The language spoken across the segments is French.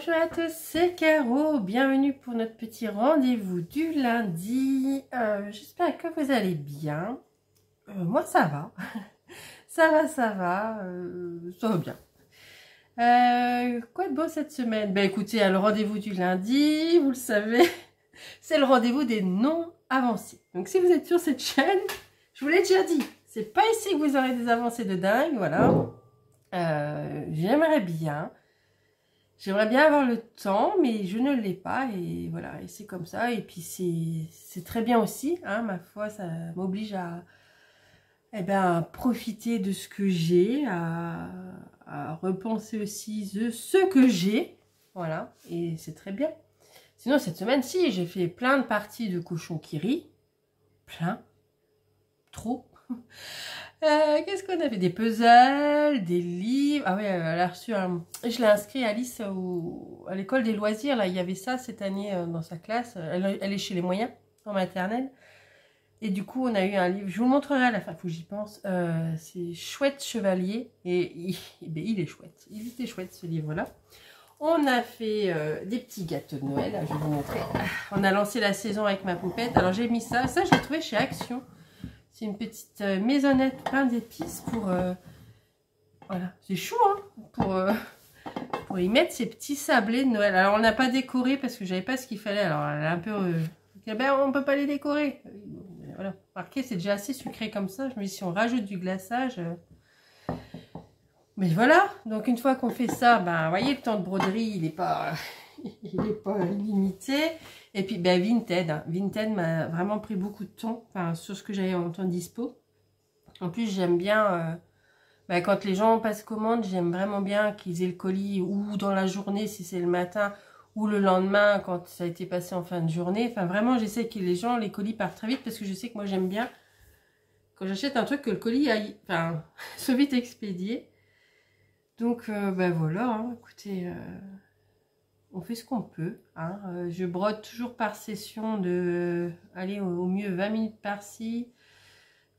Bonjour à tous, c'est Caro, bienvenue pour notre petit rendez-vous du lundi. J'espère que vous allez bien. Moi ça va, ça va bien. Quoi de beau cette semaine? Ben écoutez, le rendez-vous du lundi, vous le savez, c'est le rendez-vous des non avancés. Donc si vous êtes sur cette chaîne, je vous l'ai déjà dit, c'est pas ici que vous aurez des avancées de dingue, voilà. J'aimerais bien avoir le temps, mais je ne l'ai pas, et voilà, et c'est comme ça. Et puis c'est très bien aussi, hein, ma foi, ça m'oblige à profiter de ce que j'ai, à repenser aussi de ce que j'ai, voilà, et c'est très bien. Sinon cette semaine, si, j'ai fait plein de parties de cochon qui rit, plein, trop. Qu'est-ce qu'on a fait? Des puzzles, des livres. Ah ouais, elle a reçu un... Je l'ai inscrit Alice à l'école des loisirs. Là, il y avait ça cette année dans sa classe. Elle est chez les moyens, en maternelle. Et du coup, on a eu un livre. Je vous le montrerai à la fin, faut que j'y pense. C'est Chouette Chevalier. Et il est chouette. Il était chouette ce livre-là. On a fait des petits gâteaux de Noël. Je vais vous montrer. On a lancé la saison avec ma poupette. Alors j'ai mis ça. Ça, je l'ai trouvé chez Action. C'est une petite maisonnette plein d'épices pour... voilà, c'est chou, hein, pour y mettre ces petits sablés de Noël. Alors, on n'a pas décoré parce que j'avais pas ce qu'il fallait. Alors, elle est un peu... on peut pas les décorer. Voilà, remarquez, c'est déjà assez sucré comme ça. Je me dis, si on rajoute du glaçage... Mais voilà, donc une fois qu'on fait ça, vous voyez, le temps de broderie, il n'est pas... il n'est pas limité. Et puis Vinted, Vinted m'a vraiment pris beaucoup de temps, enfin, sur ce que j'avais en temps dispo. En plus j'aime bien quand les gens passent commande, j'aime vraiment bien qu'ils aient le colis ou dans la journée si c'est le matin, ou le lendemain quand ça a été passé en fin de journée. Enfin vraiment j'essaie que les colis partent très vite, parce que je sais que moi j'aime bien quand j'achète un truc que le colis aille, soit vite expédié. Donc voilà, hein, écoutez, on fait ce qu'on peut, hein. Je brode toujours par session de, allez, au mieux 20 minutes par-ci,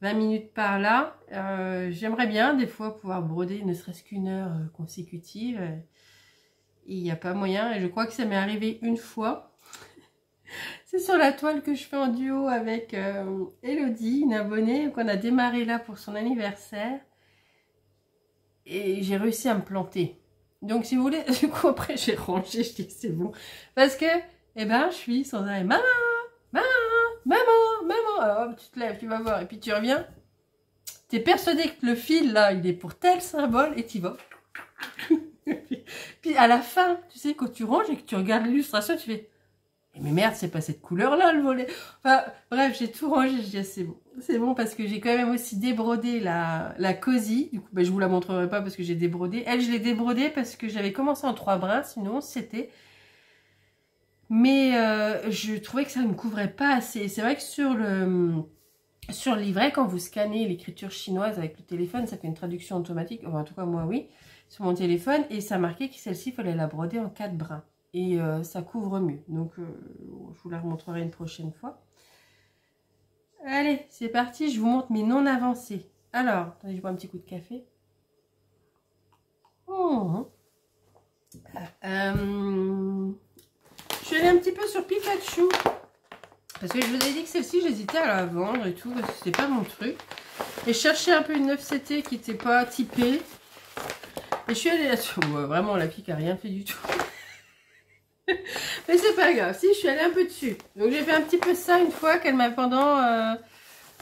20 minutes par-là. J'aimerais bien des fois pouvoir broder ne serait-ce qu'une heure consécutive. Il n'y a pas moyen, et je crois que ça m'est arrivé une fois. C'est sur la toile que je fais en duo avec Elodie, une abonnée, qu'on a démarré là pour son anniversaire. Et j'ai réussi à me planter. Donc si vous voulez, du coup après j'ai rangé, je dis c'est bon. Parce que, je suis sans arrêt, maman, maman, maman, maman. Alors tu te lèves, tu vas voir, et puis tu reviens. T'es persuadé que le fil là, il est pour tel symbole, et t'y vas. Puis à la fin, tu sais, quand tu ranges et que tu regardes l'illustration, tu fais, mais merde, c'est pas cette couleur là le volet. Enfin bref, j'ai tout rangé, je dis c'est bon, parce que j'ai quand même aussi débrodé la cosy. Du coup je vous la montrerai pas parce que j'ai débrodé. Elle, je l'ai débrodée parce que j'avais commencé en 3 brins, sinon c'était, mais je trouvais que ça ne me couvrait pas assez. C'est vrai que sur le livret, quand vous scannez l'écriture chinoise avec le téléphone, ça fait une traduction automatique, enfin en tout cas moi oui, sur mon téléphone, et ça marquait que celle-ci, il fallait la broder en 4 brins. Et ça couvre mieux. Donc, je vous la remontrerai une prochaine fois. Allez, c'est parti. Je vous montre mes non avancés. Alors, attendez, je bois un petit coup de café. Je suis allée un petit peu sur Pikachu. Parce que je vous avais dit que celle-ci, j'hésitais à la vendre et tout. Parce que c'était pas mon truc. Et je cherchais un peu une 9CT qui n'était pas typée. Et je suis allée là-dessus. Vraiment, la pique a rien fait du tout. Mais c'est pas grave, si je suis allée un peu dessus. Donc j'ai fait un petit peu ça une fois qu'elle m'a pendant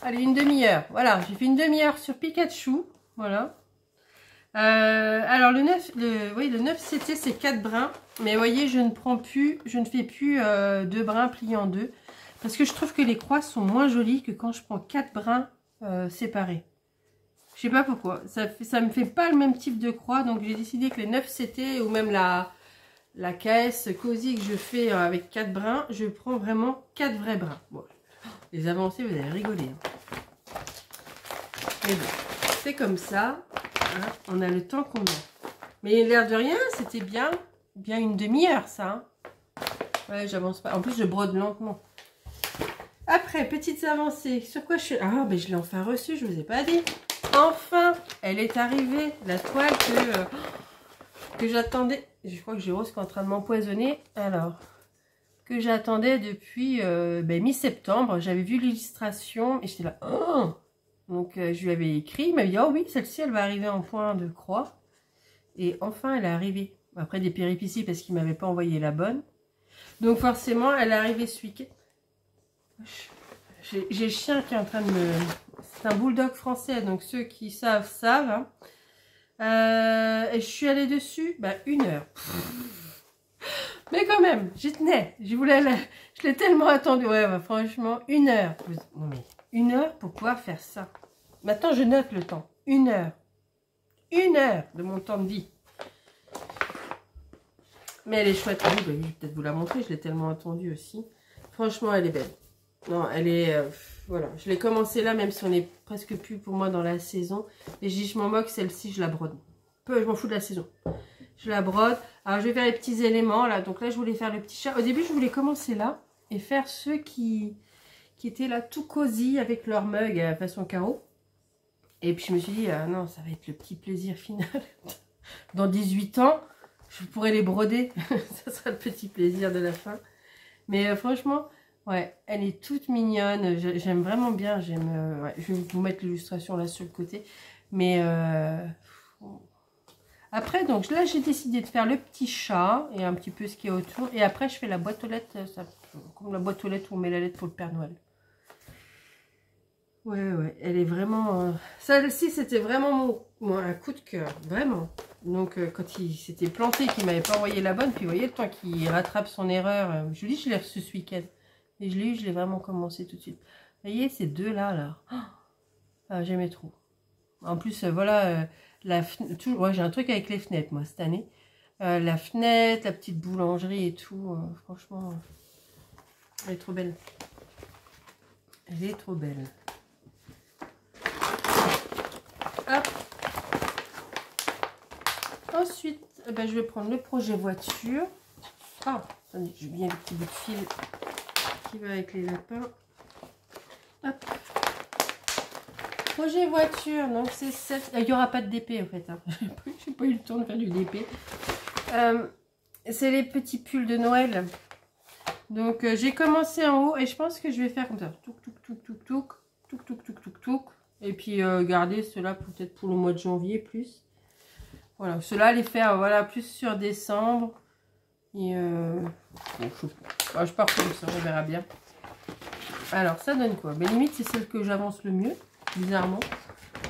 allez, une demi-heure. Voilà, j'ai fait une demi-heure sur Pikachu. Voilà. Alors le 9CT c'est 4 brins. Mais vous voyez, je ne fais plus 2 brins pliés en 2. Parce que je trouve que les croix sont moins jolies que quand je prends 4 brins séparés. Je sais pas pourquoi. Ça me fait pas le même type de croix. Donc j'ai décidé que les 9CT ou même la KS Cosy que je fais avec 4 brins, je prends vraiment 4 vrais brins. Bon, les avancées, vous allez rigoler. Mais bon, c'est comme ça. Hein, on a le temps qu'on a. Mais l'air de rien, c'était bien une demi-heure, ça. Hein. Ouais, j'avance pas. En plus, je brode lentement. Après, petites avancées. Sur quoi je suis... Ah, ben je l'ai enfin reçue, je vous ai pas dit. Enfin, elle est arrivée, la toile que j'attendais. je crois que j'ai Rose qui est en train de m'empoisonner. Alors, que j'attendais depuis mi-septembre. J'avais vu l'illustration et j'étais là. Oh, donc, je lui avais écrit. Il m'a dit, oh oui, celle-ci, elle va arriver en point de croix. Et enfin, elle est arrivée. Après des péripéties parce qu'il ne m'avait pas envoyé la bonne. Donc, forcément, elle est arrivée ce week-end. J'ai le chien qui est en train de me... C'est un bulldog français, donc ceux qui savent, savent. Hein. Et je suis allée dessus, 1 heure. Mais quand même, j'y tenais. Je l'ai tellement attendu. Ouais, franchement, 1 heure. Non mais, 1 heure pour pouvoir faire ça. Maintenant, je note le temps. 1 heure. 1 heure de mon temps de vie. Mais elle est chouette. Oui, je vais peut-être vous la montrer. Je l'ai tellement attendue aussi. Franchement, elle est belle. Non, elle est... voilà, je l'ai commencé là, même si on est presque plus pour moi dans la saison. Et je dis, je m'en moque, celle-ci, je la brode. Peu, je m'en fous de la saison. Je la brode. Alors, je vais faire les petits éléments, là. Donc là, je voulais faire le petit chat. Au début, je voulais commencer là. Et faire ceux qui étaient là, tout cosy, avec leur mug façon carreau. Et puis, je me suis dit, non, ça va être le petit plaisir final. Dans 18 ans, je pourrais les broder. Ça sera le petit plaisir de la fin. Mais franchement... Ouais, elle est toute mignonne, j'aime vraiment bien, ouais, je vais vous mettre l'illustration là sur le côté, mais après, donc là j'ai décidé de faire le petit chat et un petit peu ce qui est autour, et après je fais la boîte aux lettres, comme la boîte aux lettres où on met la lettre pour le Père Noël. Ouais, elle est vraiment, celle-ci c'était vraiment un coup de cœur, vraiment. Donc quand il s'était planté, qu'il m'avait pas envoyé la bonne, puis vous voyez le temps qu'il rattrape son erreur, je l'ai reçu ce week-end. Et je l'ai vraiment commencé tout de suite. Vous voyez, ces deux-là, j'aimais trop. En plus, voilà, ouais, j'ai un truc avec les fenêtres, moi, cette année. La fenêtre, la petite boulangerie et tout, franchement, elle est trop belle. Elle est trop belle. Hop. Ensuite, je vais prendre le projet voiture. Ah, attendez, j'ai bien le petit bout de fil qui va avec les lapins. Hop. Projet voiture, donc c'est 7. Il n'y aura pas de DP en fait. Hein. J'ai pas eu le temps de faire du DP. C'est les petits pulls de Noël. Donc j'ai commencé en haut et je pense que je vais faire comme ça. Touk, touk, touk, touk, touk, touk, touk, touk, touk, touk. Et puis garder ceux-là peut-être pour le mois de janvier plus. Voilà, ceux-là les faire voilà, plus sur décembre. Et bon, je pars comme ça, on verra bien. Alors, ça donne quoi? Limite, c'est celle que j'avance le mieux, bizarrement.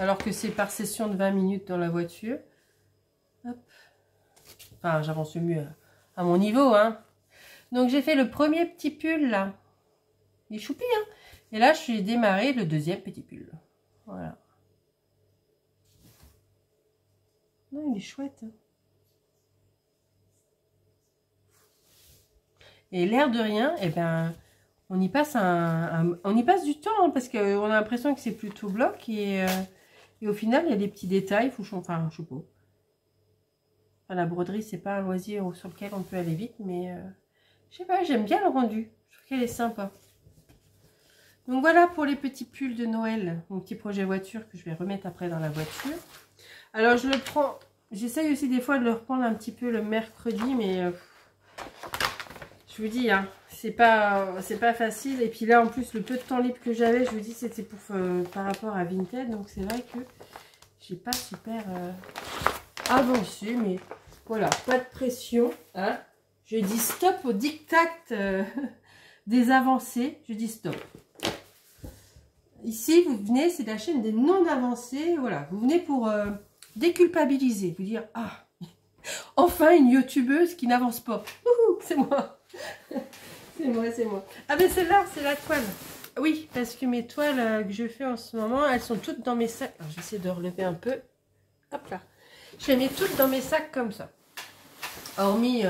Alors que c'est par session de 20 minutes dans la voiture. Hop. Enfin, j'avance le mieux à mon niveau, hein. Donc, j'ai fait le premier petit pull, là. Il est choupi, hein. Et là, je suis démarré le deuxième petit pull. Voilà. Non, il est chouette, hein. Et l'air de rien, on y passe on y passe du temps, hein, parce qu'on a l'impression que c'est plutôt bloc et au final il y a des petits détails, enfin je sais pas. Enfin, la broderie c'est pas un loisir sur lequel on peut aller vite, mais je sais pas, j'aime bien le rendu, je trouve qu'elle est sympa. Donc voilà pour les petits pulls de Noël, mon petit projet voiture que je vais remettre après dans la voiture. Alors je le prends, j'essaye aussi des fois de le reprendre un petit peu le mercredi, mais je vous dis, hein, c'est pas facile. Et puis là, en plus, le peu de temps libre que j'avais, je vous dis, c'était pour par rapport à Vinted. Donc c'est vrai que j'ai pas super avancé, mais voilà, pas de pression. Hein. Je dis stop au diktat des avancées. Je dis stop. Ici, vous venez, c'est la chaîne des non-avancées. Voilà, vous venez pour déculpabiliser, vous dire, ah, enfin une youtubeuse qui n'avance pas. C'est moi. C'est moi. Ah ben celle-là, c'est la toile. Oui, parce que mes toiles que je fais en ce moment, elles sont toutes dans mes sacs. Alors j'essaie de relever un peu. Hop là. Je les mets toutes dans mes sacs comme ça. Hormis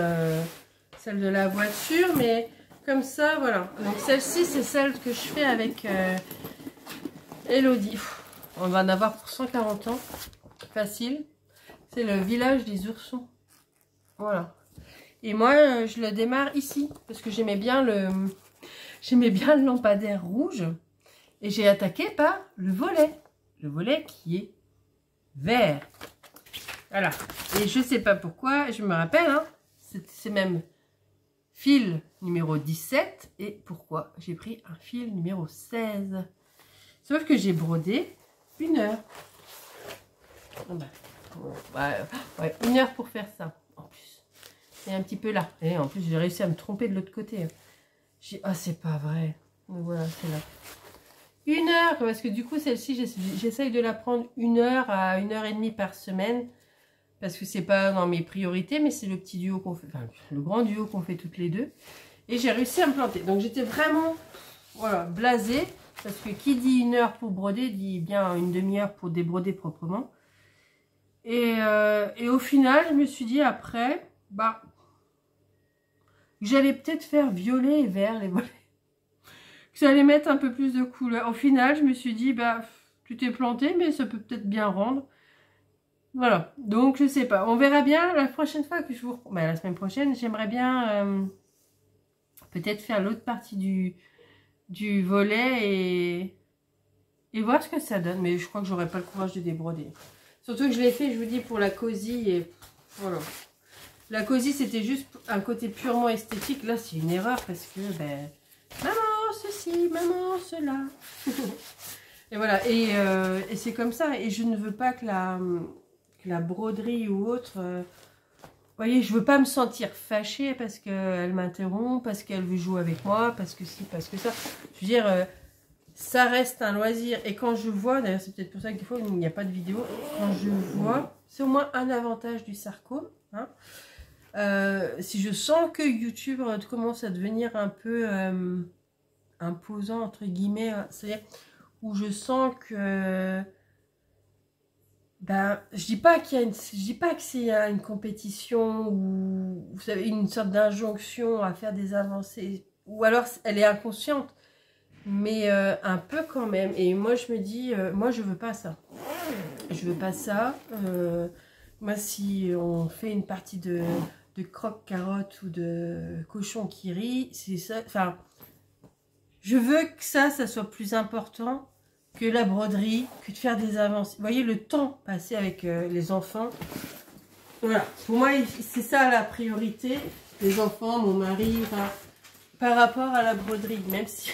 celle de la voiture, mais comme ça, voilà. Donc celle-ci, c'est celle que je fais avec Elodie. On va en avoir pour 140 ans. Facile. C'est le village des oursons. Voilà. Et moi, je le démarre ici, parce que j'aimais bien le lampadaire rouge. Et j'ai attaqué par le volet. Le volet qui est vert. Voilà. Et je sais pas pourquoi, je me rappelle, hein, c'est même fil numéro 17. Et pourquoi j'ai pris un fil numéro 16? Sauf que j'ai brodé 1 heure. Ouais, 1 heure pour faire ça. En plus, c'est un petit peu là. Et en plus, j'ai réussi à me tromper de l'autre côté. Ah, c'est pas vrai. Donc voilà, c'est là. 1 heure, parce que du coup, celle-ci, j'essaye de la prendre 1 heure à 1h30 par semaine. Parce que c'est pas dans mes priorités, mais c'est le petit duo qu'on fait, enfin, le grand duo qu'on fait toutes les deux. Et j'ai réussi à me planter. Donc j'étais vraiment, voilà, blasée. Parce que qui dit 1 heure pour broder, dit bien une demi-heure pour débroder proprement. Et au final, je me suis dit après, bah, j'allais peut-être faire violet et vert les volets. Que j'allais mettre un peu plus de couleur. Au final, je me suis dit, bah, tu t'es planté, mais ça peut peut-être bien rendre. Voilà, donc je sais pas. On verra bien la prochaine fois que je vous... Bah, la semaine prochaine, j'aimerais bien peut-être faire l'autre partie du volet et voir ce que ça donne. Mais je crois que j'aurai pas le courage de débroder. Surtout que je l'ai fait, je vous dis, pour la cosy et voilà. La cosy, c'était juste un côté purement esthétique. Là, c'est une erreur parce que, ben, maman, ceci, maman, cela. Et voilà, et c'est comme ça. Et je ne veux pas que la broderie ou autre... vous voyez, je veux pas me sentir fâchée parce qu'elle m'interrompt, parce qu'elle veut jouer avec moi, parce que si, parce que ça. Je veux dire... ça reste un loisir. Et quand je vois, d'ailleurs c'est peut-être pour ça que des fois il n'y a pas de vidéo, quand je vois, c'est au moins un avantage du sarcome. Hein. Si je sens que YouTube commence à devenir un peu imposant, entre guillemets, c'est-à-dire où je sens que... Ben, je dis pas qu'il y a je dis pas que c'est une compétition ou vous savez, une sorte d'injonction à faire des avancées, ou alors elle est inconsciente. Mais un peu quand même. Et moi, je me dis, moi, je veux pas ça. Je veux pas ça. Moi, si on fait une partie de croque-carotte ou de cochon qui rit, c'est ça. Enfin, je veux que ça soit plus important que la broderie, que de faire des avancées. Vous voyez, le temps passé avec les enfants. Voilà. Pour moi, c'est ça la priorité. Les enfants, mon mari, enfin, par rapport à la broderie. Même si...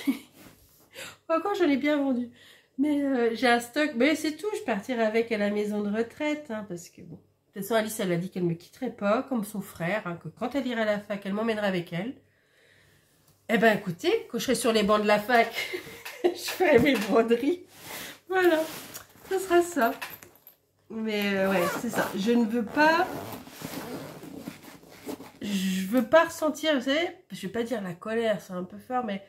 Encore, j'en ai bien vendu. Mais j'ai un stock. Mais c'est tout, je partirai avec à la maison de retraite. Hein, parce que, bon. De toute façon, Alice, elle a dit qu'elle ne me quitterait pas, comme son frère. Hein, que quand elle irait à la fac, elle m'emmènerait avec elle. Eh ben, écoutez, quand je serai sur les bancs de la fac, je ferai mes broderies. Voilà. Ce sera ça. Mais ouais, c'est ça. Je ne veux pas... Je veux pas ressentir, vous savez, je vais pas dire la colère, c'est un peu fort, mais...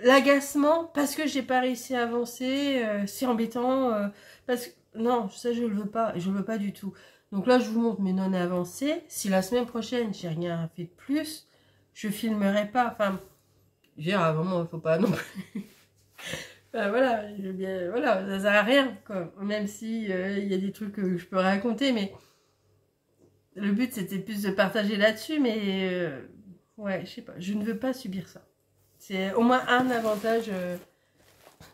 l'agacement parce que j'ai pas réussi à avancer, c'est embêtant, parce que non, ça je le veux pas, je le veux pas du tout. Donc là je vous montre mes non avancées. Si la semaine prochaine j'ai rien fait de plus, je filmerai pas. Enfin, je veux dire, vraiment il faut pas non plus. Enfin, voilà, voilà, ça sert à rien quoi. Même si il y a des trucs que je peux raconter, mais le but c'était plus de partager là-dessus, mais ouais, je sais pas, je ne veux pas subir ça. C'est au moins un avantage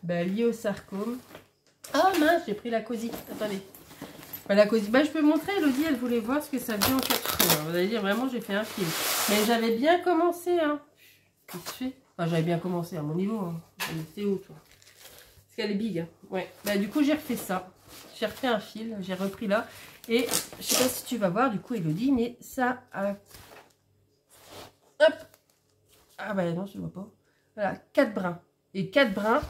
lié au sarcome. Ah mince, j'ai pris la cosy. Attendez. La cosy. Je peux montrer, Elodie, elle voulait voir ce que ça faisait en 4 heures. Vous allez dire, vraiment, j'ai fait un film. Mais j'avais bien commencé. Hein. Qu'est-ce que tu fais? Enfin, j'avais bien commencé à mon niveau. Hein. C'était où, toi? Parce qu'elle est big. Hein. Ouais. Du coup, j'ai refait ça. J'ai refait un fil. J'ai repris là. Et je sais pas si tu vas voir, du coup, Elodie, mais ça a... Hop. Ah non, je ne vois pas. Voilà, 4 brins. Et 4 brins,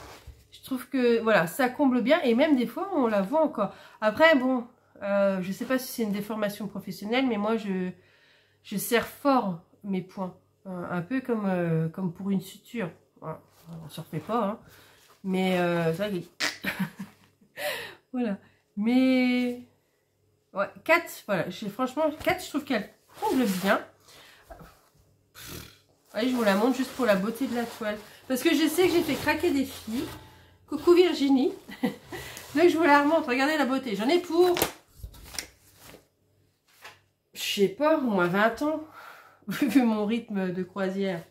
je trouve que voilà, ça comble bien. Et même des fois, on la voit encore. Après, bon, je ne sais pas si c'est une déformation professionnelle, mais moi, je serre fort mes points. Un peu comme pour une suture. Voilà. On ne se refait pas. Hein. Mais ça, voilà. Mais ouais, 4, voilà. Franchement, 4, je trouve qu'elle comble bien. Allez, je vous la montre juste pour la beauté de la toile. Parce que je sais que j'ai fait craquer des filles. Coucou Virginie. Donc je vous la remontre. Regardez la beauté. J'en ai pour... je sais pas, au moins 20 ans. Vu mon rythme de croisière.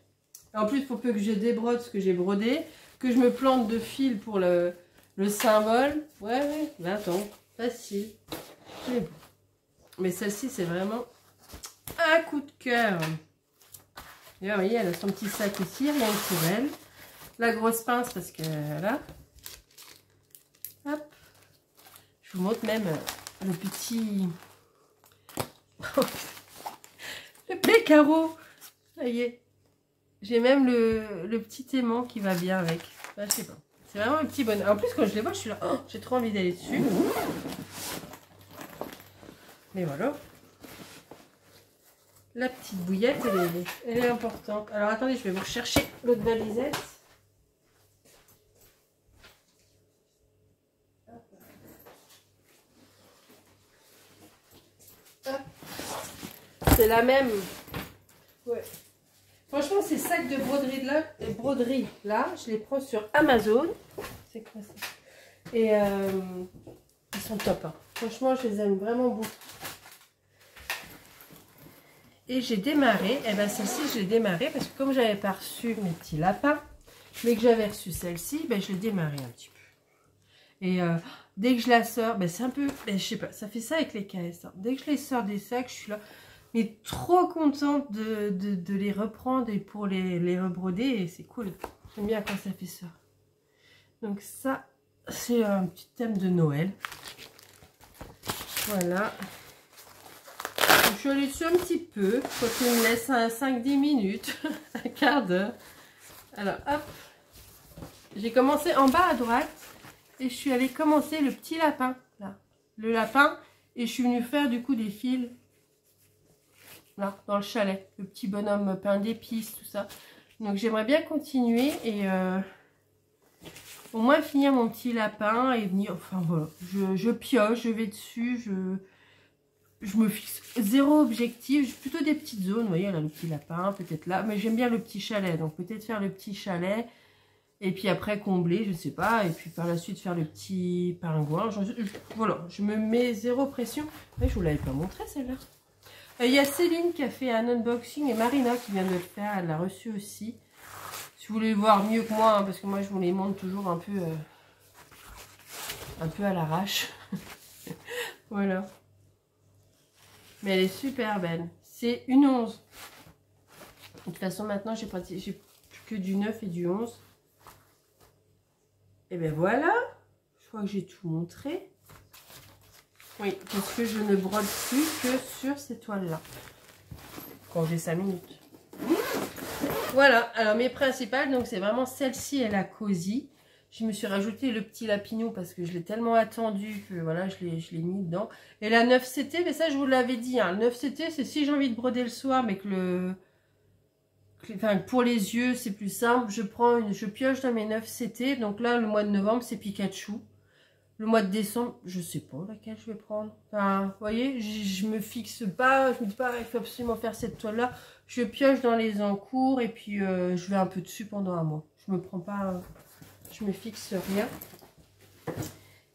En plus, il faut peu que je débrode ce que j'ai brodé. Que je me plante de fil pour le symbole. Ouais, 20 ans. Facile. Mais celle-ci, c'est vraiment un coup de cœur. Et là, vous voyez, elle a son petit sac ici, rien que pour elle. La grosse pince parce que là, hop, je vous montre même le petit, le petit carreau. Ça y est, j'ai même le petit aimant qui va bien avec. Enfin, je sais pas, c'est vraiment un petit bonheur. En plus, quand je les vois, je suis là, oh, j'ai trop envie d'aller dessus. Mais voilà. La petite bouillette, elle est importante. Alors attendez, je vais vous rechercher l'autre valisette. C'est la même. Ouais. Franchement, ces sacs de broderie là, je les prends sur Amazon. C'est quoi ça? Et ils sont top. Hein. Franchement, je les aime vraiment beaucoup. Et j'ai démarré, et bien celle-ci, je l'ai démarré parce que comme j'avais pas reçu mes petits lapins, mais que j'avais reçu celle-ci, ben, je l'ai démarré un petit peu. Et dès que je la sors, ben, c'est un peu, ben, je sais pas, ça fait ça avec les KS. Hein. Dès que je les sors des sacs, je suis là, mais trop contente de les reprendre et pour les rebroder. Et c'est cool, j'aime bien quand ça fait ça. Donc ça, c'est un petit thème de Noël. Voilà. Je l'ai su un petit peu, quand il me laisse 5-10 minutes, un quart d'heure. Alors hop, j'ai commencé en bas à droite et je suis allée commencer le petit lapin, là. Le lapin, et je suis venue faire du coup des fils, là, dans le chalet. Le petit bonhomme peint d'épices, tout ça. Donc j'aimerais bien continuer et au moins finir mon petit lapin et venir, enfin voilà, je pioche, je vais dessus, je me fixe zéro objectif, j'ai plutôt des petites zones, vous voyez, là, le petit lapin, peut-être là, mais j'aime bien le petit chalet, donc peut-être faire le petit chalet, et puis après combler, je sais pas, et puis par la suite faire le petit pingouin, voilà, je me mets zéro pression. Ouais, je vous l'avais pas montré celle-là. Il y a Céline qui a fait un unboxing, et Marina qui vient de le faire, elle l'a reçu aussi. Si vous voulez le voir mieux que moi, hein, parce que moi je vous les montre toujours un peu à l'arrache. Voilà. Mais elle est super belle. C'est une 11. De toute façon, maintenant, j'ai plus que du 9 et du 11. Et ben voilà. Je crois que j'ai tout montré. Oui, parce que je ne brode plus que sur ces toiles-là. Quand j'ai 5 minutes. Voilà. Alors, mes principales, donc c'est vraiment celle-ci et la Cosy. Je me suis rajouté le petit lapinou parce que je l'ai tellement attendu que voilà, je l'ai mis dedans. Et la 9CT, mais ça je vous l'avais dit, hein, le 9CT c'est si j'ai envie de broder le soir, mais enfin, pour les yeux c'est plus simple, je pioche dans mes 9CT. Donc là, le mois de novembre c'est Pikachu. Le mois de décembre, je sais pas laquelle je vais prendre. Enfin, vous voyez, je me fixe pas, je me dis pas, il faut absolument faire cette toile-là. Je pioche dans les encours et puis je vais un peu dessus pendant un mois. Je me prends pas... Je me fixe rien.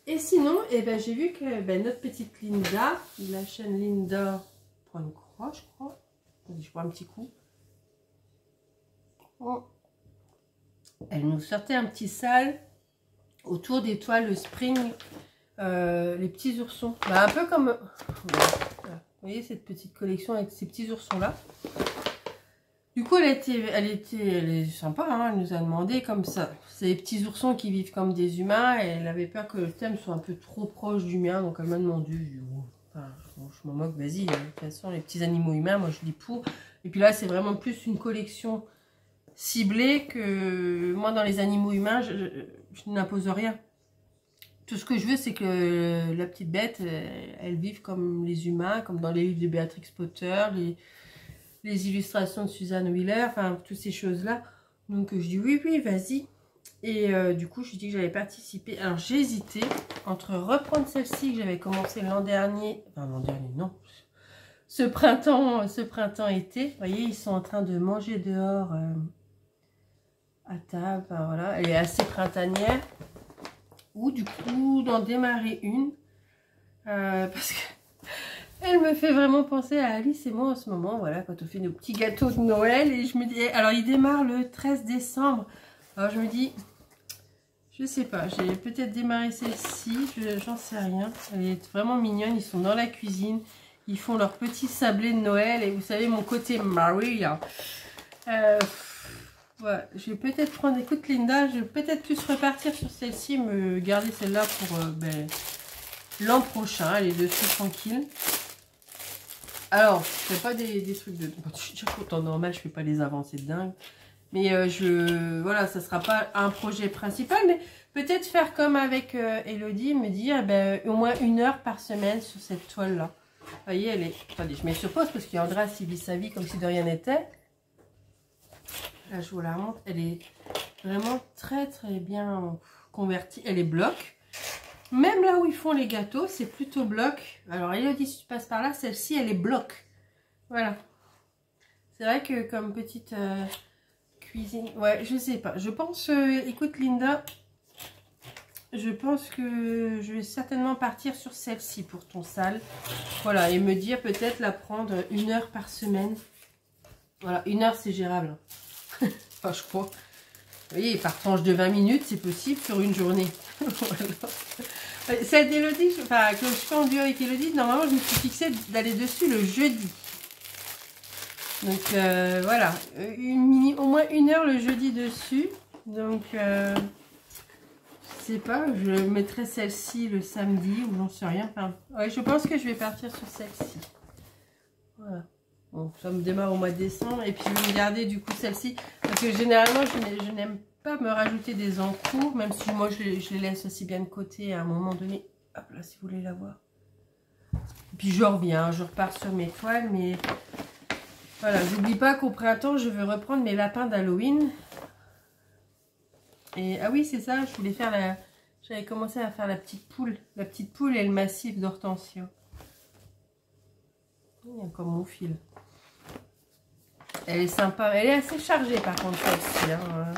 Et sinon, eh ben, j'ai vu que notre petite Linda, la chaîne Linda prend une croix, je crois. Je prends un petit coup. Oh. Elle nous sortait un petit sale autour des toiles Spring, les petits oursons. Bah, un peu comme... Voilà. Vous voyez cette petite collection avec ces petits oursons là. Du coup, elle est sympa, hein, elle nous a demandé comme ça. C'est les petits oursons qui vivent comme des humains et elle avait peur que le thème soit un peu trop proche du mien, donc elle m'a demandé. Enfin, bon, je m'en moque, vas-y. De toute façon, les petits animaux humains, moi je dis pour. Et puis là, c'est vraiment plus une collection ciblée que moi dans les animaux humains, je n'impose rien. Tout ce que je veux, c'est que la petite bête, elle vive comme les humains, comme dans les livres de Béatrix Potter, les illustrations de Suzanne Wheeler, enfin, toutes ces choses-là. Donc, je dis oui, oui, vas-y. Et du coup, je lui dis que j'allais participer. Alors, j'ai hésité entre reprendre celle-ci que j'avais commencé l'an dernier. Enfin, l'an dernier, non. Ce printemps-été. Vous voyez, ils sont en train de manger dehors à table. Enfin, voilà. Elle est assez printanière. Ou du coup, d'en démarrer une. Parce que... Elle me fait vraiment penser à Alice et moi en ce moment, voilà, quand on fait nos petits gâteaux de Noël. Et je me dis, alors il démarre le 13 décembre. Alors je me dis, je sais pas, j'ai peut-être démarré celle-ci, j'en sais rien. Elle est vraiment mignonne, ils sont dans la cuisine. Ils font leur petit sablé de Noël. Et vous savez, mon côté Maria. Ouais, je vais peut-être prendre, écoute Linda, je vais peut-être plus repartir sur celle-ci, me garder celle-là pour l'an prochain, elle est dessus tranquille. Alors, je fais pas des trucs de... Je suis déjà en normal, je fais pas les avancées de dingue. Mais voilà, ça sera pas un projet principal, mais peut-être faire comme avec Elodie, me dire au moins 1 heure par semaine sur cette toile-là. Vous voyez, elle est... Attendez, je mets sur pause parce qu'Andrea il vit sa vie comme si de rien n'était. Là, je vous la montre. Elle est vraiment très très bien convertie. Elle est bloc. Même là où ils font les gâteaux, c'est plutôt bloc. Alors, Elodie, si tu passes par là, celle-ci, elle est bloc. Voilà. C'est vrai que comme petite cuisine... Ouais, je sais pas. Je pense... écoute, Linda, je pense que je vais certainement partir sur celle-ci pour ton salle. Voilà, et me dire peut-être la prendre 1 heure par semaine. Voilà, 1 heure, c'est gérable. Enfin, je crois. Vous voyez, par tranche de 20 minutes, c'est possible sur une journée. Voilà. Celle d'Elodie, enfin, que je fais en duo avec Elodie, normalement, je me suis fixée d'aller dessus le jeudi. Donc, voilà. Au moins 1 heure le jeudi dessus. Donc, je sais pas, je mettrai celle-ci le samedi ou j'en sais rien. Enfin, ouais, je pense que je vais partir sur celle-ci. Voilà. Bon, ça me démarre au mois de décembre. Et puis, je vais me garder du coup celle-ci. Parce que généralement, je n'aime pas me rajouter des encours. Même si moi, je les laisse aussi bien de côté à un moment donné. Hop là, si vous voulez la voir. Et puis, je reviens. Je repars sur mes toiles. Mais voilà, j'oublie pas qu'au printemps, je veux reprendre mes lapins d'Halloween. Et ah oui, c'est ça. Je voulais faire la... J'avais commencé à faire la petite poule. La petite poule et le massif d'hortensia. Il y a encore mon fil. Elle est sympa. Elle est assez chargée par contre celle-ci. Hein.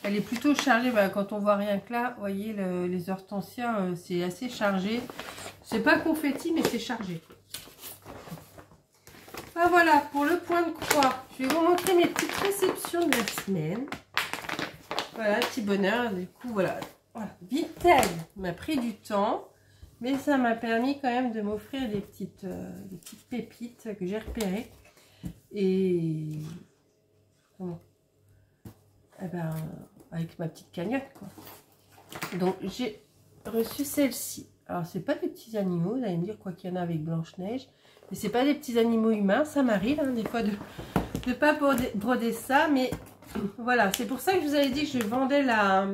Elle est plutôt chargée. Bah, quand on voit rien que là, vous voyez, les hortensias, c'est assez chargé. C'est pas confetti, mais c'est chargé. Ah voilà, pour le point de croix. Je vais vous montrer mes petites réceptions de la semaine. Voilà, petit bonheur. Du coup, voilà. Vinted m'a pris du temps. Mais ça m'a permis quand même de m'offrir des petites pépites que j'ai repérées. Et comment, eh ben, avec ma petite cagnotte, quoi. Donc, j'ai reçu celle-ci. Alors, c'est pas des petits animaux, vous allez me dire quoi qu'il y en a avec Blanche-Neige. Mais c'est pas des petits animaux humains. Ça m'arrive, hein, des fois, de ne pas broder ça. Mais voilà, c'est pour ça que je vous avais dit que je vendais la...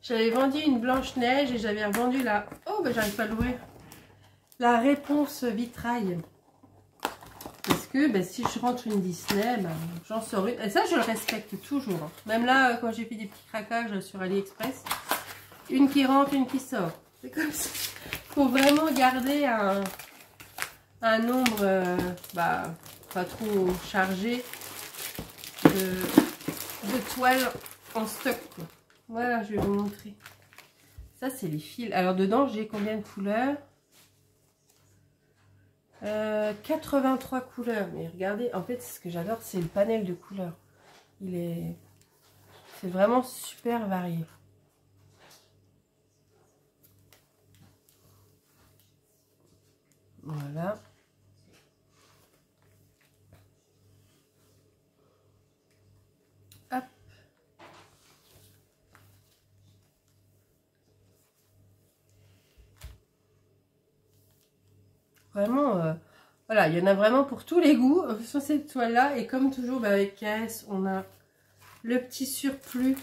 J'avais vendu une Blanche-Neige et j'avais revendu la... Oh, ben j'arrive pas à l'ouvrir. La réponse vitrail. Parce que ben, si je rentre une Disney, ben, j'en sors une. Et ça, je le respecte toujours. Hein. Même là, quand j'ai fait des petits craquages sur AliExpress, une qui rentre, une qui sort. C'est comme ça. Il faut vraiment garder un nombre pas trop chargé de toiles en stock, quoi. Voilà, je vais vous montrer. Ça, c'est les fils. Alors, dedans, j'ai combien de couleurs? 83 couleurs. Mais regardez, en fait, ce que j'adore, c'est le panel de couleurs. C'est vraiment super varié. Voilà. Hop. Vraiment, voilà, il y en a vraiment pour tous les goûts sur cette toile-là. Et comme toujours, bah, avec KS, on a le petit surplus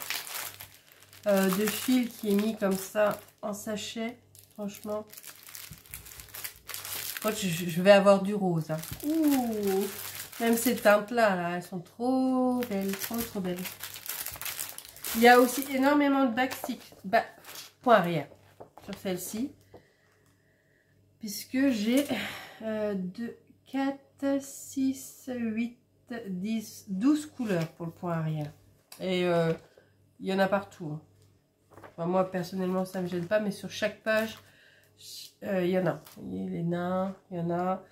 de fil qui est mis comme ça en sachet. Franchement, je vais avoir du rose. Hein. Ouh, même ces teintes-là, là, elles sont trop belles, trop belles. Il y a aussi énormément de backstick, point arrière sur celle-ci. Puisque j'ai 2, 4, 6, 8, 10, 12 couleurs pour le point arrière. Et il y en a partout. Hein. Enfin, moi, personnellement, ça ne me gêne pas, mais sur chaque page, il y en a. Les nains, il y en a.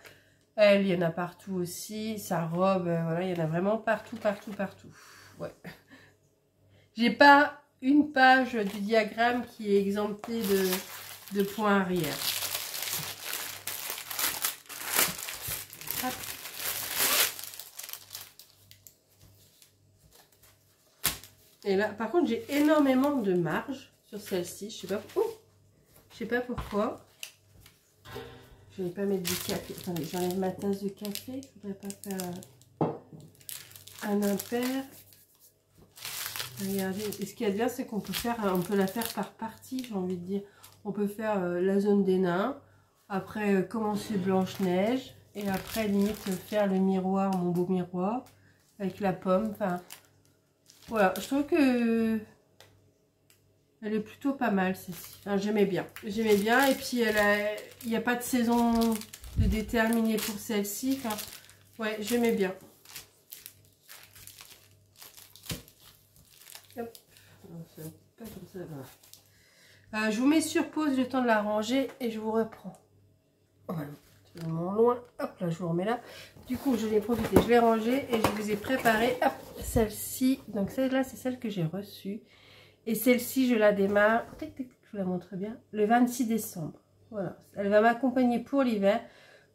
Elle, il y en a partout aussi. Sa robe, voilà, il y en a vraiment partout. Ouais. J'ai pas une page du diagramme qui est exemptée de points arrière. Et là, par contre, j'ai énormément de marge sur celle-ci. Je sais pas pourquoi. Je vais pas mettre du café. Attendez, j'enlève ma tasse de café. Je voudrais pas faire un impair. Regardez. Et ce qui est bien, c'est qu'on peut faire, on peut la faire par partie, j'ai envie de dire. On peut faire la zone des nains. Après, commencer Blanche-Neige. Et après, limite, faire le miroir, mon beau miroir. Avec la pomme. Enfin, voilà. Je trouve que elle est plutôt pas mal, celle-ci. Enfin, j'aimais bien. J'aimais bien. Et puis, il n'y a pas de saison de déterminer pour celle-ci. Enfin, ouais, j'aimais bien. Hop. Non, pas comme ça, voilà. Je vous mets sur pause le temps de la ranger et je vous reprends. Voilà. Tellement loin. Hop là, je vous remets là. Du coup, je l'ai profité, je l'ai rangée et je vous ai préparé celle-ci. Donc, celle-là, c'est celle que j'ai reçue. Et celle-ci, je la démarre, je vous la montre bien, le 26 décembre. Voilà, elle va m'accompagner pour l'hiver.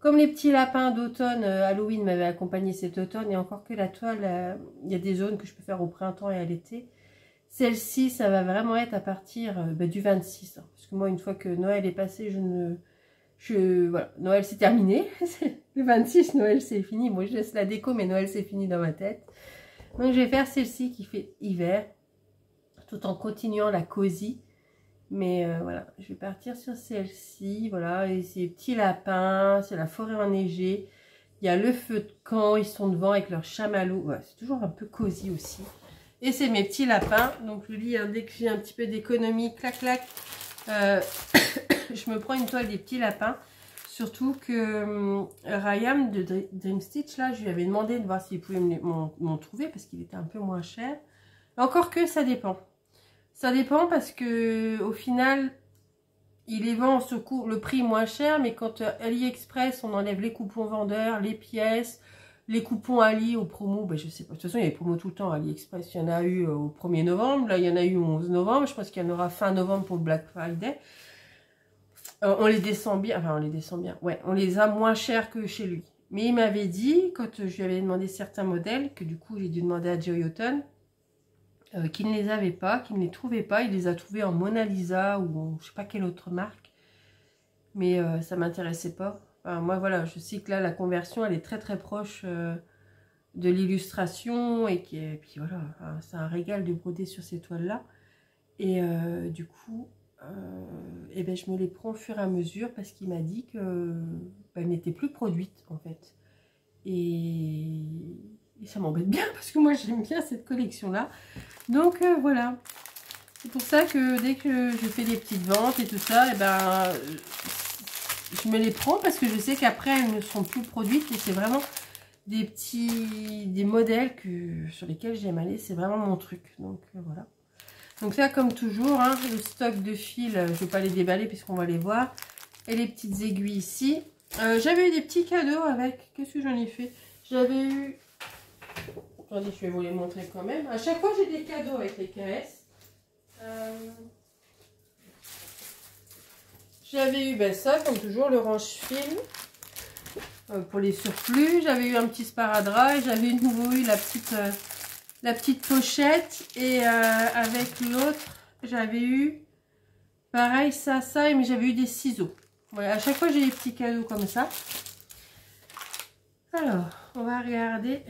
Comme les petits lapins d'automne, Halloween m'avait accompagné cet automne. Et encore que la toile, il y a des zones que je peux faire au printemps et à l'été. Celle-ci, ça va vraiment être à partir du 26. Hein, parce que moi, une fois que Noël est passé, voilà, Noël c'est terminé. Le 26, Noël c'est fini. Moi, je laisse la déco, mais Noël c'est fini dans ma tête. Donc, je vais faire celle-ci qui fait hiver. Tout en continuant la cosy. Mais voilà, je vais partir sur celle-ci. Voilà, et ces petits lapins, c'est la forêt enneigée. Il y a le feu de camp, ils sont devant avec leur chamallow. Ouais, c'est toujours un peu cosy aussi. Et c'est mes petits lapins. Donc le lit, hein, dès que j'ai un petit peu d'économie, clac clac, je me prends une toile des petits lapins. Surtout que Ryan de Dream Stitch, là, je lui avais demandé de voir s'il pouvait m'en trouver parce qu'il était un peu moins cher. Encore que ça dépend. Ça dépend parce que au final, il les vend sur le prix moins cher, mais quand AliExpress, on enlève les coupons vendeurs, les pièces, les coupons Ali au promo, ben je sais pas. De toute façon, il y a des promos tout le temps. AliExpress, il y en a eu au 1er novembre, là il y en a eu au 11 novembre, je pense qu'il y en aura fin novembre pour le Black Friday. On les descend bien, enfin on les descend bien, ouais, on les a moins chers que chez lui. Mais il m'avait dit, quand je lui avais demandé certains modèles, que du coup j'ai dû demander à Joy Houghton, qu'il ne les avait pas, qu'il ne les trouvait pas. Il les a trouvés en Mona Lisa ou en je sais pas quelle autre marque. Mais ça m'intéressait pas. Enfin, moi voilà, je sais que là la conversion elle est très très proche de l'illustration. Et puis voilà, enfin, c'est un régal de broder sur ces toiles là. Et du coup, eh ben, je me les prends au fur et à mesure parce qu'il m'a dit que ben, n'était plus produite en fait. Et ça m'embête bien parce que moi j'aime bien cette collection là. Donc voilà, c'est pour ça que dès que je fais des petites ventes et tout ça, et ben, je me les prends parce que je sais qu'après elles ne seront plus produites et c'est vraiment des modèles sur lesquels j'aime aller, c'est vraiment mon truc. Donc voilà. Donc ça comme toujours, hein, le stock de fils, je ne vais pas les déballer puisqu'on va les voir. Et les petites aiguilles ici. J'avais eu des petits cadeaux avec, qu'est-ce que j'en ai fait? J'avais eu... Attendez, je vais vous les montrer quand même. À chaque fois, j'ai des cadeaux avec les KS. J'avais eu ben, ça, comme toujours, le range-fil pour les surplus. J'avais eu un petit sparadrap et j'avais de nouveau eu la petite pochette. Et avec l'autre, j'avais eu pareil, ça, mais j'avais eu des ciseaux. Voilà, à chaque fois, j'ai des petits cadeaux comme ça. Alors, on va regarder.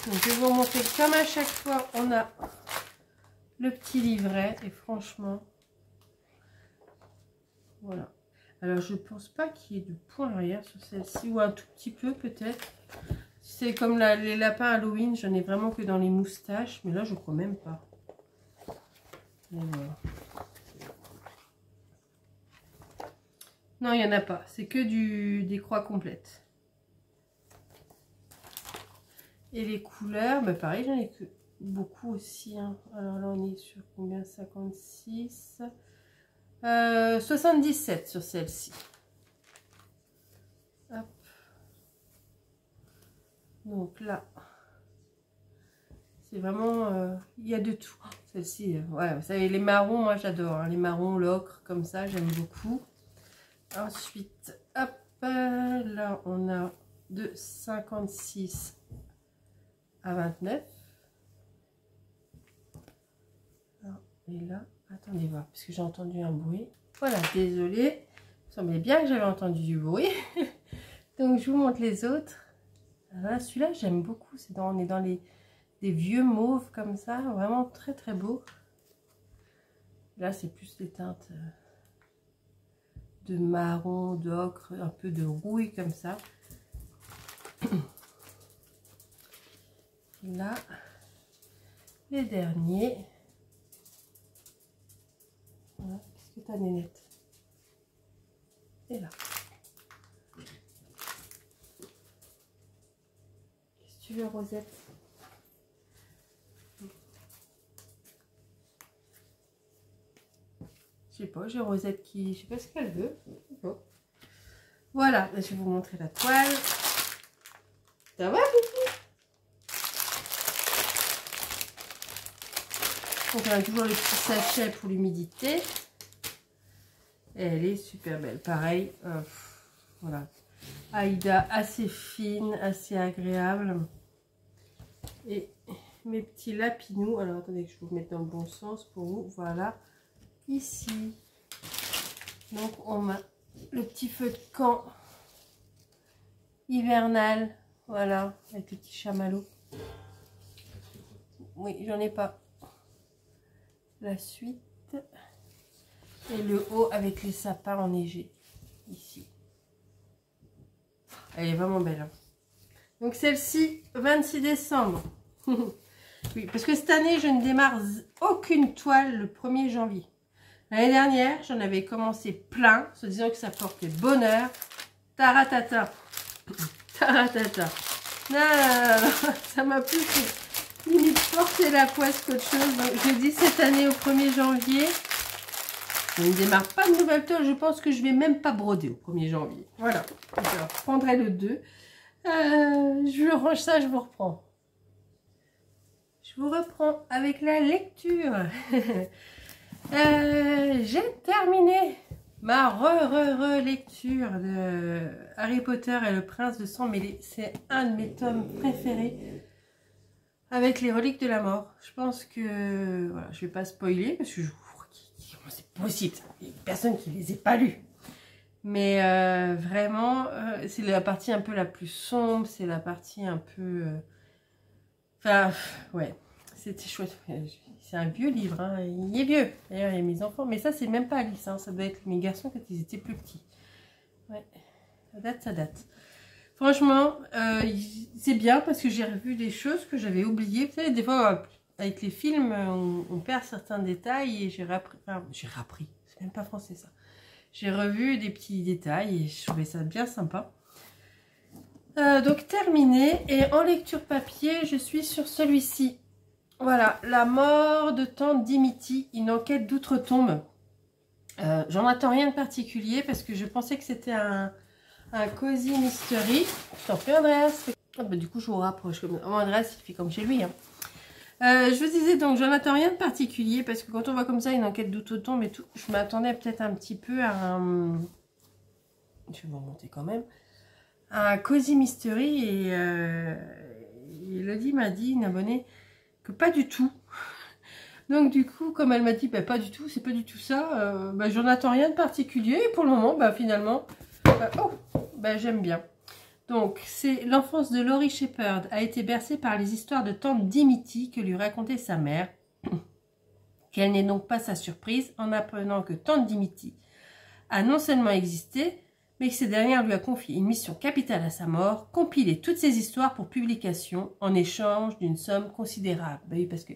Donc, je vais vous montrer comme à chaque fois, on a le petit livret. Et franchement, voilà. Alors, je pense pas qu'il y ait de points arrière sur celle-ci. Ou un tout petit peu, peut-être. C'est comme les lapins Halloween. J'en ai vraiment que dans les moustaches. Mais là, je crois même pas. Voilà. Non, il n'y en a pas. C'est que des croix complètes. Et les couleurs, bah pareil, j'en ai que beaucoup aussi. Hein. Alors là, on est sur combien? 56. 77 sur celle-ci. Hop. Donc là, c'est vraiment... il y a de tout. Celle-ci, ouais, vous savez, les marrons, moi j'adore. Hein. Les marrons, l'ocre, comme ça, j'aime beaucoup. Ensuite, hop, là, on a de 56 à 29. Et là, attendez voir, parce que j'ai entendu un bruit. Voilà, désolée. Il semblait bien que j'avais entendu du bruit. Donc, je vous montre les autres. Voilà, celui-là, j'aime beaucoup. On est dans des vieux mauves comme ça. Vraiment très, très beau. Là, c'est plus des teintes de marron, d'ocre, un peu de rouille comme ça. Là, les derniers. Voilà. Qu'est-ce que t'as, Nénette? Et là. Qu'est-ce que tu veux, Rosette? Je sais pas, j'ai Rosette qui... Je sais pas ce qu'elle veut. Bon. Voilà, je vais vous montrer la toile. Ça va, Fifi? Donc on a toujours le petit sachet pour l'humidité. Elle est super belle. Pareil, voilà. Aïda assez fine, assez agréable. Et mes petits lapinous. Alors attendez que je vous mette dans le bon sens pour vous. Voilà. Ici. Donc on a le petit feu de camp hivernal. Voilà. Avec le petit chamallow. Oui, j'en ai pas. La suite. Et le haut avec les sapins enneigés. Ici. Elle est vraiment belle. Hein. Donc celle-ci, 26 décembre. Oui, parce que cette année, je ne démarre aucune toile le 1er janvier. L'année dernière, j'en avais commencé plein, se disant que ça portait bonheur. Taratata. Taratata. Non, non, non, ça m'a plus limite porter la poisse qu'autre chose. Donc j'ai dit cette année au 1er janvier, je ne démarre pas de nouvelle toile. Je pense que je vais même pas broder au 1er janvier. Voilà. Je reprendrai le 2. Je range ça, je vous reprends. Je vous reprends avec la lecture. J'ai terminé ma relecture de Harry Potter et le Prince de Sang Mêlé. C'est un de mes tomes préférés avec les reliques de la mort. Je pense que voilà, je vais pas spoiler parce que c'est possible. Il y a personne qui les ait pas lus. Mais vraiment, c'est la partie un peu la plus sombre. C'est la partie un peu... Enfin, ouais, c'était chouette. C'est un vieux livre, hein. Il est vieux. D'ailleurs, il y a mes enfants. Mais ça, c'est même pas Alice. Hein. Ça doit être mes garçons quand ils étaient plus petits. Ouais, ça date, ça date. Franchement, c'est bien parce que j'ai revu des choses que j'avais oubliées. Vous savez, des fois, avec les films, on perd certains détails et j'ai rappris. Enfin, j'ai rappris. C'est même pas français, ça. J'ai revu des petits détails et je trouvais ça bien sympa. Donc terminé, et en lecture papier je suis sur celui-ci. Voilà, La mort de tante Dimity, une enquête d'outre-tombe. J'en attends rien de particulier parce que je pensais que c'était un cozy mystery. Je t'en prie, Andreas. Ah, bah, du coup je vous rapproche. Andreas il fait comme chez lui, hein. Je vous disais donc j'en attends rien de particulier parce que quand on voit comme ça une enquête d'outre-tombe et tout, je m'attendais peut-être un petit peu à un... Je vais vous remonter quand même. Un cozy mystery et Elodie m'a dit, une abonnée, que pas du tout. Donc du coup, comme elle m'a dit, bah, pas du tout, c'est pas du tout ça, bah, j'en attends rien de particulier. Et pour le moment, bah, finalement, j'aime bien. Donc, c'est l'enfance de Laurie Shepherd a été bercée par les histoires de tante Dimity que lui racontait sa mère. Quelle n'est donc pas sa surprise en apprenant que tante Dimity a non seulement existé, mais que cette dernière lui a confié une mission capitale à sa mort, compiler toutes ces histoires pour publication en échange d'une somme considérable. Ben oui, parce que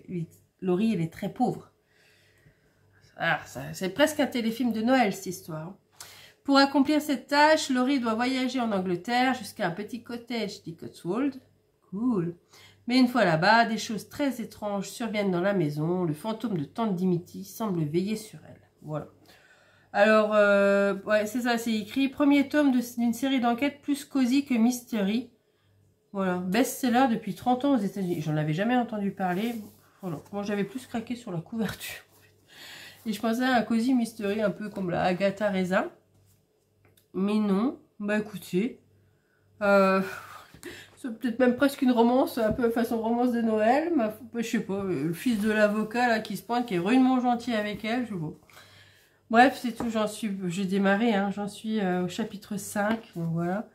Laurie, elle est très pauvre. C'est presque un téléfilm de Noël, cette histoire. Pour accomplir cette tâche, Laurie doit voyager en Angleterre jusqu'à un petit cottage des Cotswolds. Cool. Mais une fois là-bas, des choses très étranges surviennent dans la maison. Le fantôme de tante Dimity semble veiller sur elle. Voilà. Alors, ouais, c'est ça, c'est écrit. Premier tome d'une série d'enquêtes plus cosy que mystery. Voilà, best-seller depuis 30 ans aux États-Unis. J'en avais jamais entendu parler. Voilà, moi j'avais plus craqué sur la couverture. Et je pensais à un cosy mystery un peu comme la Agatha Raisin. Mais non, bah écoutez, C'est peut-être même presque une romance, un peu façon romance de Noël. Je sais pas, le fils de l'avocat là qui se pointe, qui est rudement gentil avec elle, je vois. Bref, c'est tout, j'ai démarré, hein, j'en suis au chapitre 5, donc voilà.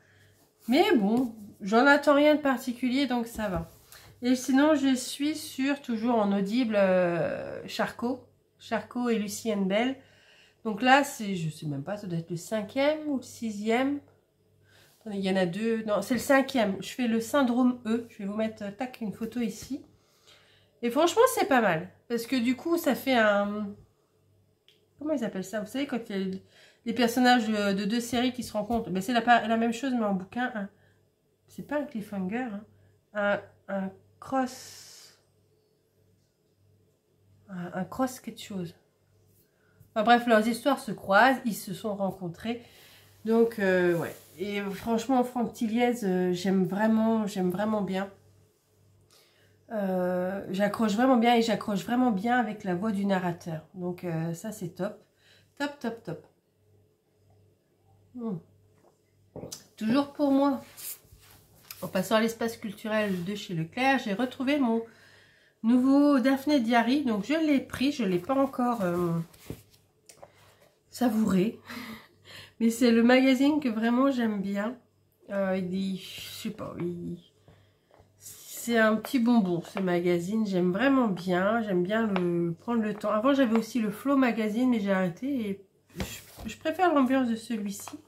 Mais bon, j'en attends rien de particulier, donc ça va. Et sinon, je suis sur, toujours en audible, Charcot et Lucienne Bell. Donc là, c'est, je sais même pas, ça doit être le 5e ou le 6e. Attendez, il y en a 2, non, c'est le 5e. Je fais le syndrome E, je vais vous mettre, tac, une photo ici. Et franchement, c'est pas mal. Parce que du coup, ça fait un... Comment ils appellent ça? Vous savez, quand il y a les personnages de 2 séries qui se rencontrent, ben, c'est la même chose, mais en bouquin. Hein. C'est pas un cliffhanger, hein. Un cross... Un cross quelque chose. Enfin, bref, leurs histoires se croisent, ils se sont rencontrés. Donc, ouais. Et franchement, Franck Tilliez, j'aime vraiment bien. J'accroche vraiment bien et j'accroche vraiment bien avec la voix du narrateur. Donc, ça, c'est top. Top, top, top. Toujours pour moi. En passant à l'espace culturel de chez Leclerc, j'ai retrouvé mon nouveau Daphné Diary. Donc, je l'ai pris. Je ne l'ai pas encore savouré. Mais c'est le magazine que vraiment j'aime bien. Je sais pas, c'est un petit bonbon ce magazine. J'aime vraiment bien. J'aime bien prendre le temps. Avant j'avais aussi le Flow magazine, mais j'ai arrêté. Et je préfère l'ambiance de celui-ci.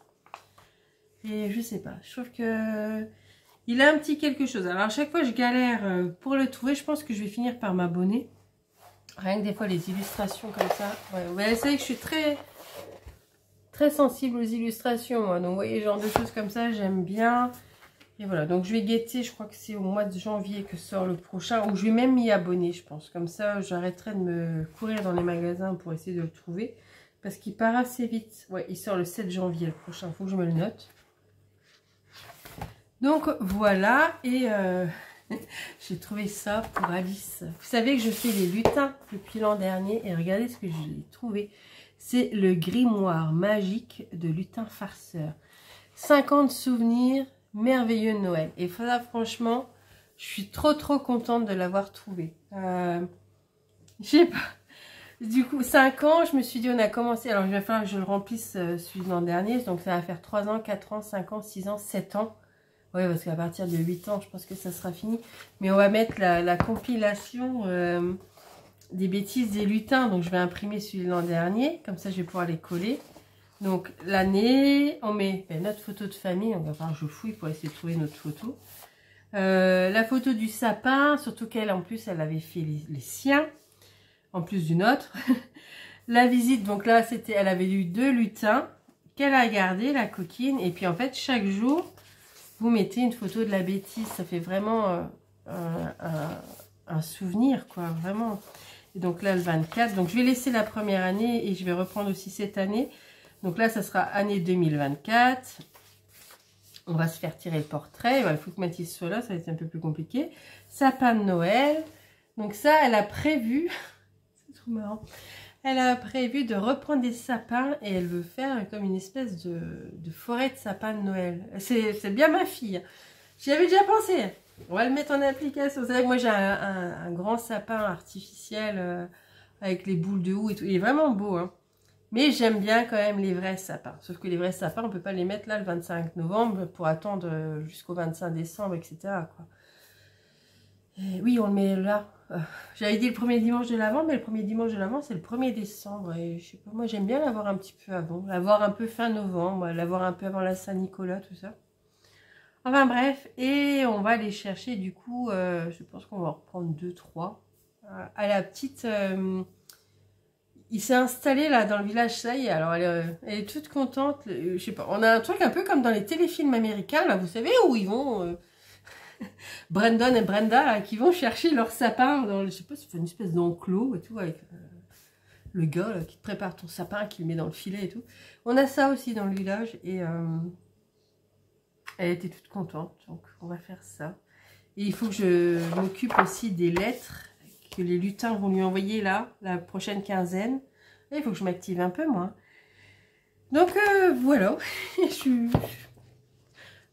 Et je sais pas, je trouve que il a un petit quelque chose. Alors à chaque fois je galère pour le trouver. Je pense que je vais finir par m'abonner. Rien que des fois les illustrations comme ça. Ouais, vous savez que je suis très sensible aux illustrations, moi. Donc vous voyez, genre de choses comme ça, j'aime bien. Et voilà, donc je vais guetter, je crois que c'est au mois de janvier que sort le prochain, ou je vais même m'y abonner, je pense. Comme ça, j'arrêterai de me courir dans les magasins pour essayer de le trouver. Parce qu'il part assez vite. Ouais, il sort le 7 janvier le prochain, il faut que je me le note. Donc voilà, et j'ai trouvé ça pour Alice. Vous savez que je fais les lutins depuis l'an dernier, et regardez ce que j'ai trouvé. C'est le grimoire magique de Lutin Farceur. 50 souvenirs merveilleux de Noël. Et ça, franchement, je suis trop contente de l'avoir trouvé. Je sais pas. Du coup, 5 ans, je me suis dit, on a commencé. Alors, il va falloir que je le remplisse celui de l'an dernier. Donc, ça va faire 3 ans, 4 ans, 5 ans, 6 ans, 7 ans. Oui, parce qu'à partir de 8 ans, je pense que ça sera fini. Mais on va mettre la compilation... des bêtises des lutins, donc je vais imprimer celui de l'an dernier, comme ça je vais pouvoir les coller. Donc l'année, on met notre photo de famille, on va voir, je fouille pour essayer de trouver notre photo. La photo du sapin, surtout qu'elle en plus elle avait fait les siens, en plus d'une autre. La visite, donc là c'était, elle avait eu 2 lutins qu'elle a gardé, la coquine, et puis en fait chaque jour vous mettez une photo de la bêtise, ça fait vraiment un souvenir quoi, vraiment. Et donc là, le 24. Donc, je vais laisser la première année et je vais reprendre aussi cette année. Donc là, ça sera année 2024. On va se faire tirer le portrait. Il faut que Mathis soit là, ça va être un peu plus compliqué. Sapin de Noël. Donc ça, elle a prévu... C'est trop marrant. Elle a prévu de reprendre des sapins et elle veut faire comme une espèce de forêt de sapins de Noël. C'est bien ma fille. J'y avais déjà pensé. On va le mettre en application. Vous savez que moi j'ai un grand sapin artificiel avec les boules de houx et tout. Il est vraiment beau. Hein. Mais j'aime bien quand même les vrais sapins. Sauf que les vrais sapins, on ne peut pas les mettre là le 25 novembre pour attendre jusqu'au 25 décembre, etc. Quoi. Et oui, on le met là. J'avais dit le premier dimanche de l'Avent, mais le premier dimanche de l'Avent, c'est le 1er décembre. Et je sais pas, moi j'aime bien l'avoir un petit peu avant. L'avoir un peu fin novembre, l'avoir un peu avant la Saint-Nicolas, tout ça. Enfin bref, et on va aller chercher du coup, je pense qu'on va en reprendre 2-3. À la petite, il s'est installé là dans le village, ça y est, alors elle est toute contente, je sais pas, on a un truc un peu comme dans les téléfilms américains, là, vous savez, où ils vont, Brandon et Brenda, là, qui vont chercher leur sapin, dans, je sais pas, c'est une espèce d'enclos et tout, avec le gars là, qui te prépare ton sapin, qui le met dans le filet et tout. On a ça aussi dans le village, et... elle était toute contente, donc on va faire ça. Et il faut que je m'occupe aussi des lettres que les lutins vont lui envoyer là, la prochaine quinzaine. Et il faut que je m'active un peu, moi. Donc voilà, j'ai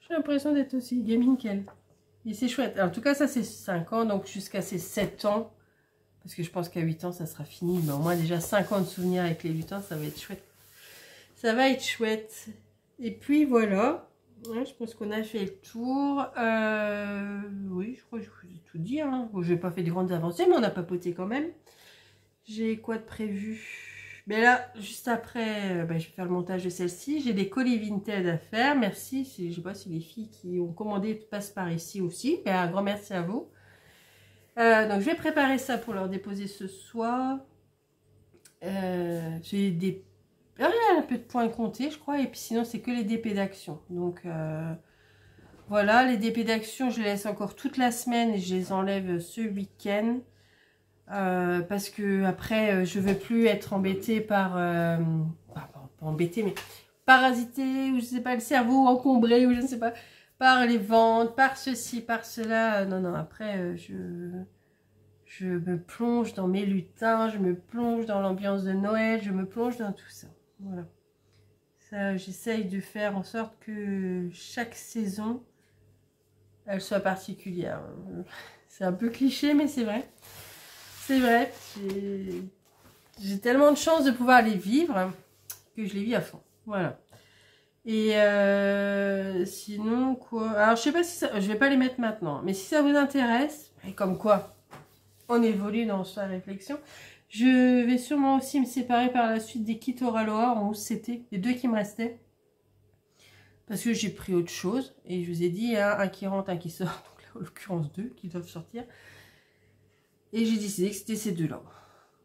l'impression d'être aussi gamine qu'elle. Et c'est chouette. En tout cas, ça, c'est 5 ans, donc jusqu'à ses 7 ans. Parce que je pense qu'à 8 ans, ça sera fini. Mais au moins, déjà 5 ans de souvenirs avec les 8 ans, ça va être chouette. Ça va être chouette. Et puis, voilà. Ouais, je pense qu'on a fait le tour. Oui, je crois que je vous ai tout dit. Hein. Bon, je n'ai pas fait de grandes avancées, mais on a papoté quand même. J'ai quoi de prévu? Mais là, juste après, je vais faire le montage de celle-ci. J'ai des colis Vinted à faire. Merci. Je ne sais pas si les filles qui ont commandé passent par ici aussi. Mais un grand merci à vous. Donc, je vais préparer ça pour leur déposer ce soir. J'ai des... un peu de points comptés, je crois. Et puis sinon, c'est que les DP d'action. Donc, voilà. Les DP d'action, je les laisse encore toute la semaine. Et je les enlève ce week-end. Parce que après je veux plus être embêtée par pas embêtée mais parasitée ou je sais pas, le cerveau encombré ou je ne sais pas, par les ventes, par ceci, par cela. Non, après je me plonge dans mes lutins, je me plonge dans l'ambiance de Noël, je me plonge dans tout ça. Voilà, ça j'essaye de faire en sorte que chaque saison elle soit particulière. C'est un peu cliché mais c'est vrai. C'est vrai, j'ai tellement de chance de pouvoir les vivre que je les vis à fond. Voilà. Et sinon, quoi? Alors, je sais pas si ça... Je vais pas les mettre maintenant. Mais si ça vous intéresse, et comme quoi on évolue dans sa réflexion, je vais sûrement aussi me séparer par la suite des kits Oraloa en hausse CT, les 2 qui me restaient. Parce que j'ai pris autre chose. Et je vous ai dit, hein, un qui rentre, un qui sort. Donc là, en l'occurrence, 2 qui doivent sortir. Et j'ai décidé que c'était ces 2-là.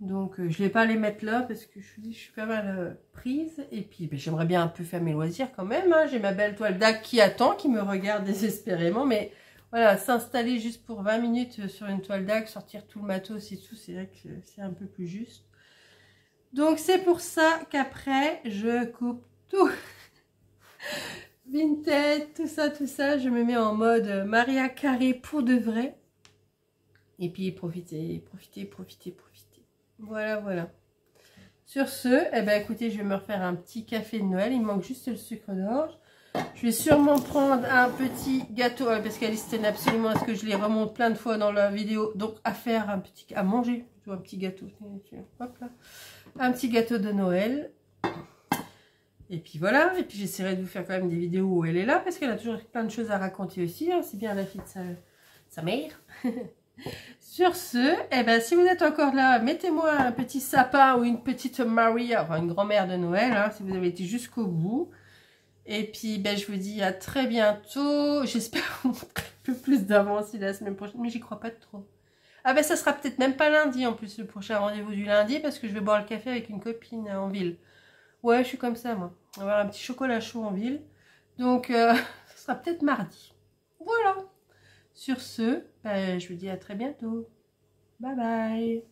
Donc, je ne vais pas les mettre là parce que je suis pas mal prise. Et puis, j'aimerais bien un peu faire mes loisirs quand même. Hein. J'ai ma belle toile d'Ac qui attend, qui me regarde désespérément. Mais voilà, s'installer juste pour 20 minutes sur une toile d'Ac, sortir tout le matos et tout, c'est vrai que c'est un peu plus juste. Donc, c'est pour ça qu'après, je coupe tout. Vinted, tout ça, je me mets en mode Maria Carré pour de vrai. Et puis profitez. Voilà. Sur ce, eh ben, écoutez, je vais me refaire un petit café de Noël. Il me manque juste le sucre d'orge. Je vais sûrement prendre un petit gâteau, parce qu'Alice tenait absolument à ce que je les remonte plein de fois dans la vidéo. Donc à faire à manger, plutôt un petit gâteau. Hop là. Un petit gâteau de Noël. Et puis voilà, et puis j'essaierai de vous faire quand même des vidéos où elle est là, parce qu'elle a toujours plein de choses à raconter aussi. Hein. C'est bien la fille de sa mère. Sur ce, eh ben, si vous êtes encore là, mettez-moi un petit sapin ou une petite Maria, enfin une grand-mère de Noël, hein, si vous avez été jusqu'au bout. Et puis, je vous dis à très bientôt. J'espère vous montrer un peu plus d'avance la semaine prochaine, mais j'y crois pas trop. Ah ça sera peut-être même pas lundi en plus, le prochain rendez-vous du lundi, parce que je vais boire le café avec une copine en ville. Ouais, je suis comme ça, moi. On va avoir un petit chocolat chaud en ville. Donc, ce sera peut-être mardi. Voilà. Sur ce, je vous dis à très bientôt. Bye bye.